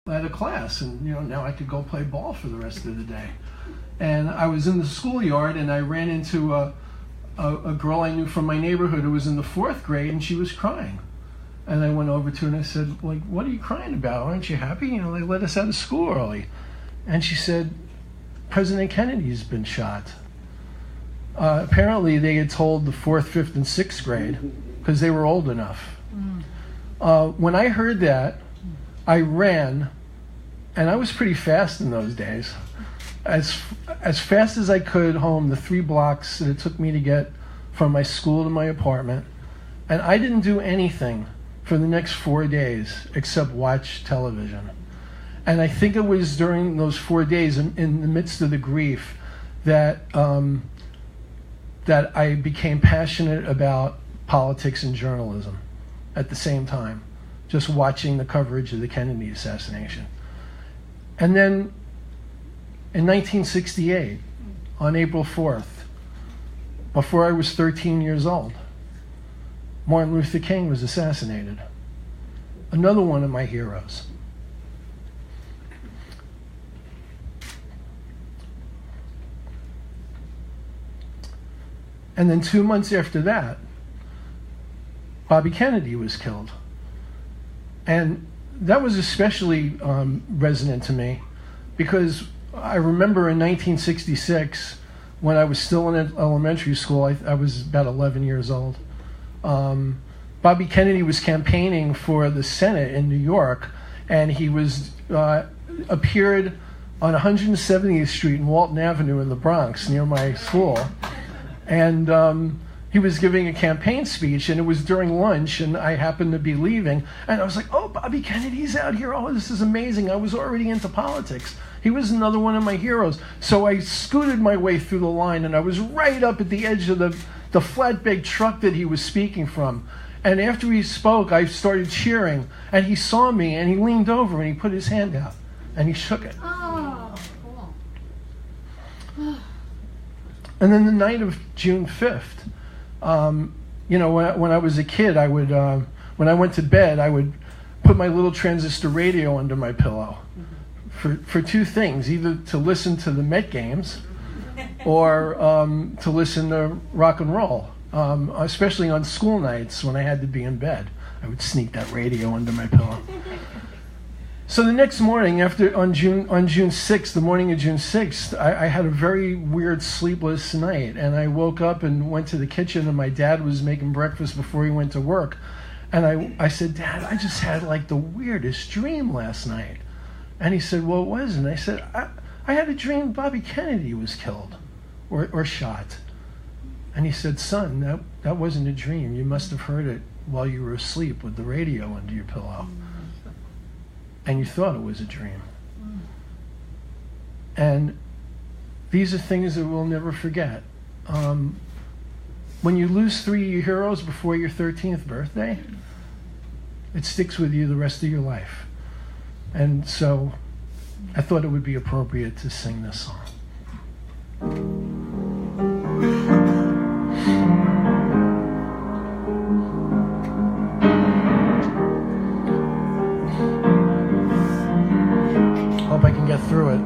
at a class, and now I could go play ball for the rest of the day. And I was in the schoolyard, and I ran into a girl I knew from my neighborhood who was in the 4th grade, and she was crying. And I went over to her and I said, like, what are you crying about? Aren't you happy? They let us out of school early. And she said, President Kennedy's been shot. Apparently they had told the 4th, 5th, and 6th grade because they were old enough. When I heard that, I ran, and I was pretty fast in those days. As fast as I could home, the 3 blocks that it took me to get from my school to my apartment. And I didn't do anything for the next 4 days except watch television. And I think it was during those 4 days, in the midst of the grief, that I became passionate about politics and journalism at the same time, just watching the coverage of the Kennedy assassination. And then in 1968, on April 4th, before I was 13 years old, Martin Luther King was assassinated. Another one of my heroes. And then 2 months after that, Bobby Kennedy was killed. And that was especially resonant to me because I remember in 1966, when I was still in elementary school, I was about 11 years old, Bobby Kennedy was campaigning for the Senate in New York, and he was appeared on 170th Street and Walton Avenue in the Bronx near my school. And he was giving a campaign speech, and it was during lunch, and I happened to be leaving, and I was like, oh, Bobby Kennedy's out here. Oh, this is amazing. I was already into politics. He was another one of my heroes. So I scooted my way through the line, and I was right up at the edge of the flatbed truck that he was speaking from. And after he spoke, I started cheering, and he saw me, and he leaned over, and he put his hand out, and he shook it. Oh, cool. And then the night of June 5th, when I was a kid, I would, when I went to bed, I would put my little transistor radio under my pillow for 2 things, either to listen to the Met games or to listen to rock and roll, especially on school nights when I had to be in bed. I would sneak that radio under my pillow. So the next morning, on June 6th, the morning of June 6th, I had a very weird sleepless night, and I woke up and went to the kitchen, and my dad was making breakfast before he went to work. And I said, Dad, I just had like the weirdest dream last night. And he said, well, what was it? And I said, I had a dream Bobby Kennedy was killed or shot. And he said, son, that wasn't a dream. You must have heard it while you were asleep with the radio under your pillow. And you thought it was a dream. And these are things that we'll never forget. When you lose 3 of your heroes before your 13th birthday, it sticks with you the rest of your life. And so I thought it would be appropriate to sing this song. Hope I can get through it.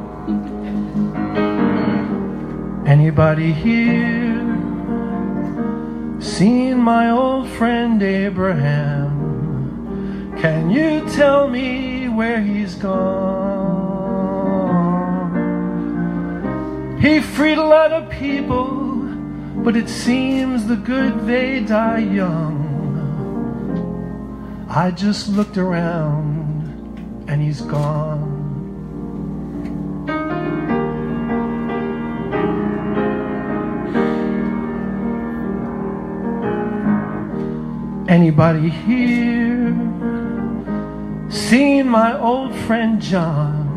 Anybody here seen my old friend Abraham? Can you tell me where he's gone? He freed a lot of people, but it seems the good they die young. I just looked around and he's gone. Anybody here seen my old friend John?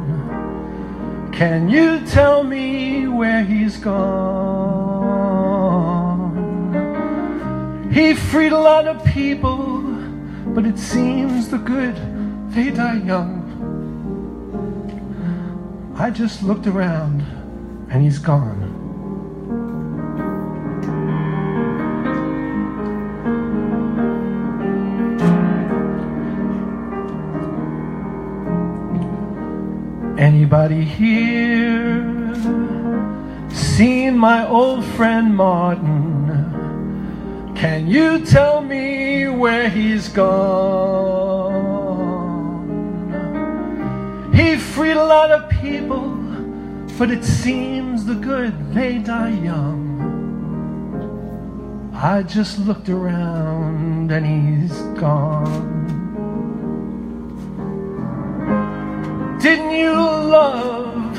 Can you tell me where he's gone? He freed a lot of people, but it seems the good, they die young. I just looked around and he's gone. Anybody here seen my old friend Martin? Can you tell me where he's gone? He freed a lot of people, but it seems the good, they die young. I just looked around and he's gone. Didn't you love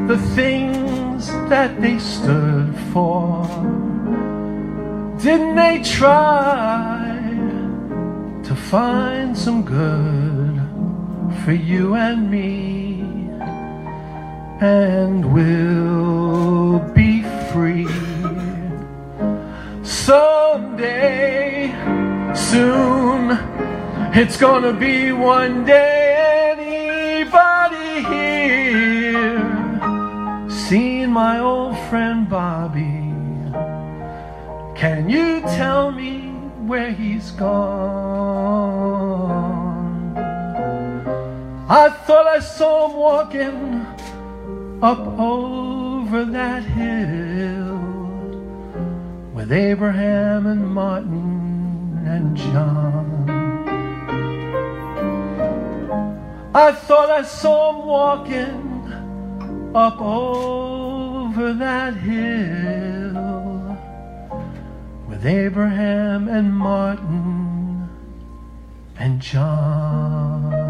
the things that they stood for? Didn't they try to find some good for you and me? And we'll be free someday, soon. It's gonna be one day. Anybody here seen my old friend Bobby? Can you tell me where he's gone? I thought I saw him walking up over that hill with Abraham and Martin and John. I thought I saw him walking up over that hill with Abraham and Martin and John.